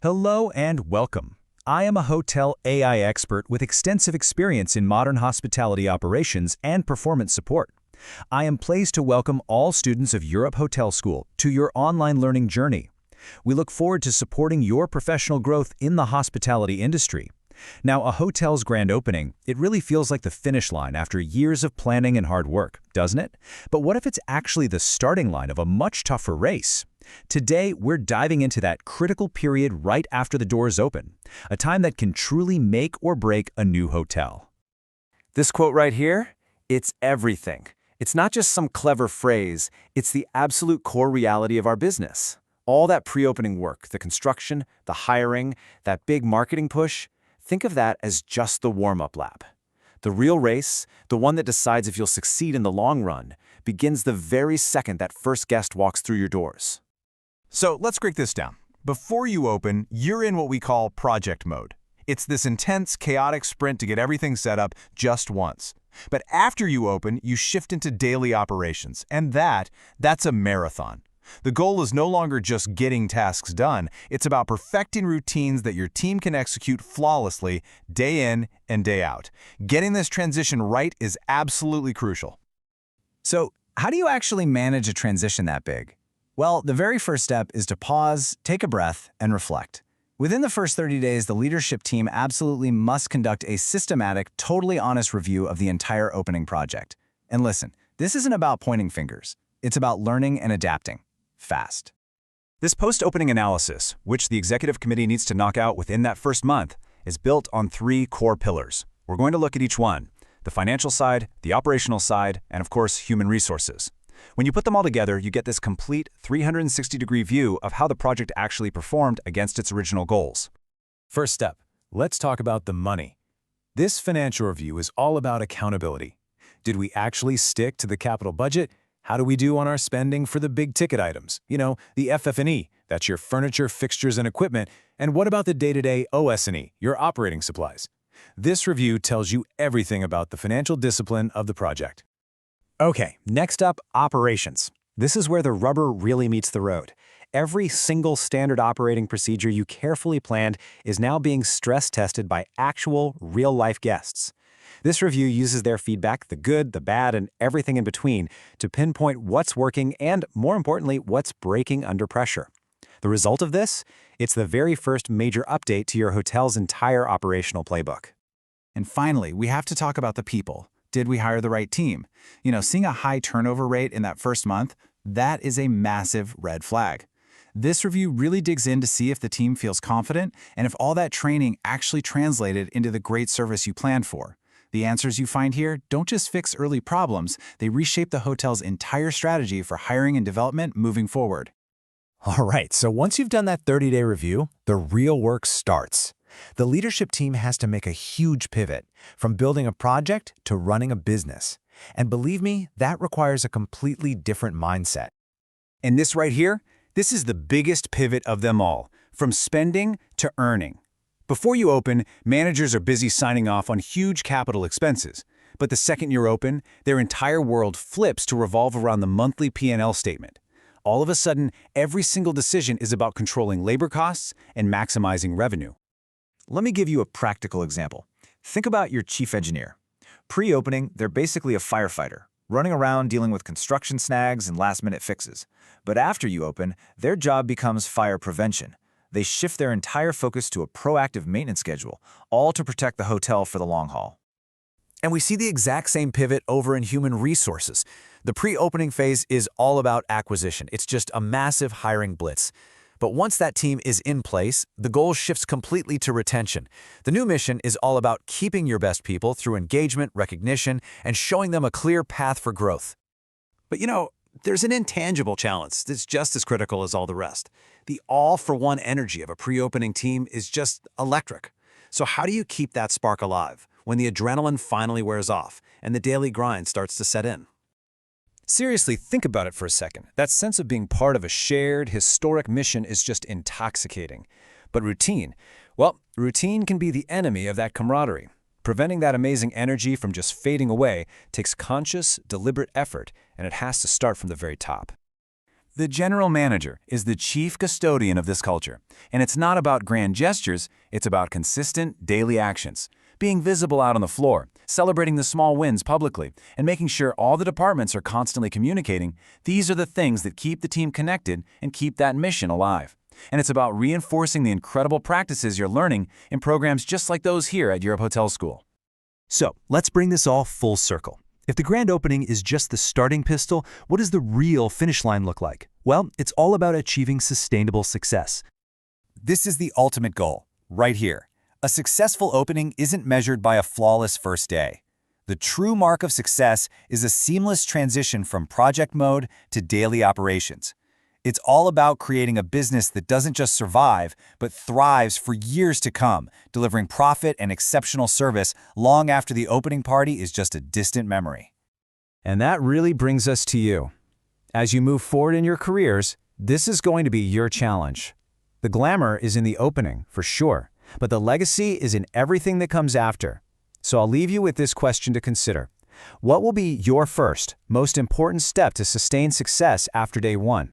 Hello and welcome. I am a hotel AI expert with extensive experience in modern hospitality operations and performance support. I am pleased to welcome all students of Europe Hotel School to your online learning journey. We look forward to supporting your professional growth in the hospitality industry. Now, a hotel's grand opening, it really feels like the finish line after years of planning and hard work, doesn't it? But what if it's actually the starting line of a much tougher race? Today, we're diving into that critical period right after the doors open, a time that can truly make or break a new hotel. This quote right here, it's everything. It's not just some clever phrase, it's the absolute core reality of our business. All that pre-opening work, the construction, the hiring, that big marketing push, think of that as just the warm-up lap. The real race, the one that decides if you'll succeed in the long run, begins the very second that first guest walks through your doors. So let's break this down. Before you open, you're in what we call project mode. It's this intense, chaotic sprint to get everything set up just once. But after you open, you shift into daily operations, and that's a marathon. The goal is no longer just getting tasks done, it's about perfecting routines that your team can execute flawlessly day in and day out. Getting this transition right is absolutely crucial. So, how do you actually manage a transition that big? Well, the very first step is to pause, take a breath, and reflect. Within the first 30 days, the leadership team absolutely must conduct a systematic, totally honest review of the entire opening project. And listen, this isn't about pointing fingers. It's about learning and adapting. Fast. This post-opening analysis, which the executive committee needs to knock out within that first month, is built on 3 core pillars. We're going to look at each one: the financial side, the operational side, and of course, human resources. When you put them all together, you get this complete 360-degree view of how the project actually performed against its original goals. First step, let's talk about the money. This financial review is all about accountability. Did we actually stick to the capital budget? How do we do on our spending for the big ticket items? You know, the FF&E, that's your furniture, fixtures, and equipment. And what about the day-to-day OS&E, your operating supplies? This review tells you everything about the financial discipline of the project. Okay, next up, operations. This is where the rubber really meets the road. Every single standard operating procedure you carefully planned is now being stress-tested by actual, real-life guests. This review uses their feedback, the good, the bad, and everything in between, to pinpoint what's working and, more importantly, what's breaking under pressure. The result of this? It's the very first major update to your hotel's entire operational playbook. And finally, we have to talk about the people. Did we hire the right team? Seeing a high turnover rate in that first month, that is a massive red flag. This review really digs in to see if the team feels confident and if all that training actually translated into the great service you planned for. The answers you find here don't just fix early problems, they reshape the hotel's entire strategy for hiring and development moving forward. All right, so once you've done that 30-day review, the real work starts. The leadership team has to make a huge pivot, from building a project to running a business. And believe me, that requires a completely different mindset. And this right here, this is the biggest pivot of them all, from spending to earning. Before you open, managers are busy signing off on huge capital expenses. But the second you're open, their entire world flips to revolve around the monthly P&L statement. All of a sudden, every single decision is about controlling labor costs and maximizing revenue. Let me give you a practical example. Think about your chief engineer. Pre-opening, they're basically a firefighter, running around dealing with construction snags and last-minute fixes. But after you open, their job becomes fire prevention. They shift their entire focus to a proactive maintenance schedule, all to protect the hotel for the long haul. And we see the exact same pivot over in human resources. The pre-opening phase is all about acquisition. It's just a massive hiring blitz. But once that team is in place, the goal shifts completely to retention. The new mission is all about keeping your best people through engagement, recognition, and showing them a clear path for growth. But there's an intangible challenge that's just as critical as all the rest. The all-for-one energy of a pre-opening team is just electric. So how do you keep that spark alive when the adrenaline finally wears off and the daily grind starts to set in? Seriously, think about it for a second. That sense of being part of a shared, historic mission is just intoxicating. But routine, well, routine can be the enemy of that camaraderie. Preventing that amazing energy from just fading away takes conscious, deliberate effort, and it has to start from the very top. The general manager is the chief custodian of this culture, and it's not about grand gestures, it's about consistent daily actions. Being visible out on the floor, celebrating the small wins publicly, and making sure all the departments are constantly communicating, these are the things that keep the team connected and keep that mission alive. And it's about reinforcing the incredible practices you're learning in programs just like those here at Europe Hotel School. So, let's bring this all full circle. If the grand opening is just the starting pistol, what does the real finish line look like? Well, it's all about achieving sustainable success. This is the ultimate goal, right here. A successful opening isn't measured by a flawless first day. The true mark of success is a seamless transition from project mode to daily operations. It's all about creating a business that doesn't just survive, but thrives for years to come, delivering profit and exceptional service long after the opening party is just a distant memory. And that really brings us to you. As you move forward in your careers, this is going to be your challenge. The glamour is in the opening, for sure, but the legacy is in everything that comes after. So I'll leave you with this question to consider. What will be your first, most important step to sustain success after day one?